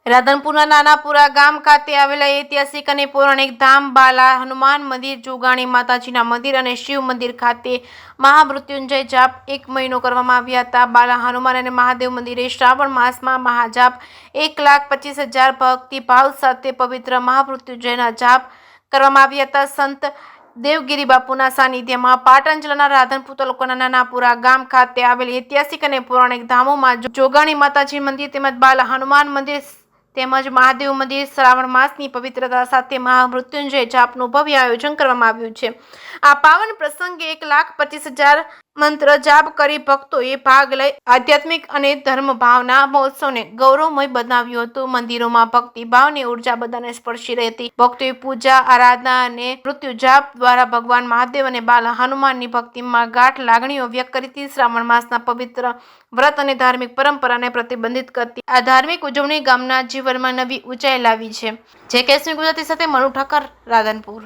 રાધનપુરના નાનાપુરા ગામ ખાતે આવેલા ઐતિહાસિક અને પૌરાણિક ધામ બાલા હનુમાન મંદિર, જોગાણી માતાજીના મંદિર અને શિવ મંદિર ખાતે મહામૃત્યુંજય જાપ 1 મહિનો કરવામાં આવ્યા હતા. બાલા હનુમાન અને મહાદેવ મંદિરે શ્રાવણ માસમાં મહાજાપ 1,25,000 ભક્તિભાવ સાથે પવિત્ર મહામૃત્યુંજયના જાપ કરવામાં આવ્યા હતા. સંત દેવગીરી બાપુના સાનિધ્યમાં પાટણ જિલ્લાના રાધનપુર તાલુકાના નાનાપુરા ગામ ખાતે આવેલ ઐતિહાસિક અને પૌરાણિક ધામોમાં જોગાણી માતાજી મંદિર તેમજ બાલા હનુમાન મંદિર તેમજ મહાદેવ મંદિર શ્રાવણ માસની પવિત્રતા સાથે મહામૃત્યુંજય જાપનું ભવ્ય આયોજન કરવામાં આવ્યું છે. આ પાવન પ્રસંગે 1,25,000 મંત્ર જાપ કરી ભક્તોએ ભાગ લઈ આધ્યાત્મિક અને ધર્મ ભાવના મહોત્સવને ગૌરવમય બનાવ્યું હતું. મંદિરોમાં ભક્તિ ભાવની ઉર્જા બધાને સ્પર્શી રહી હતી. ભક્તોએ પૂજા, આરાધના અને મૃત્યુ જાપ દ્વારા ભગવાન મહાદેવ અને બાલા હનુમાનની ભક્તિમાં ગાઢ લાગણીઓ વ્યક્ત કરી હતી. શ્રાવણ માસના પવિત્ર વ્રત અને ધાર્મિક પરંપરાને પ્રતિબંધિત કરતી આ ધાર્મિક ઉજવણી ગામના જીવનમાં નવી ઊંચાઈ લાવી છે. જે કેસરી ગુજરાતી સાથે મનુ ઠક્કર, રાધનપુર.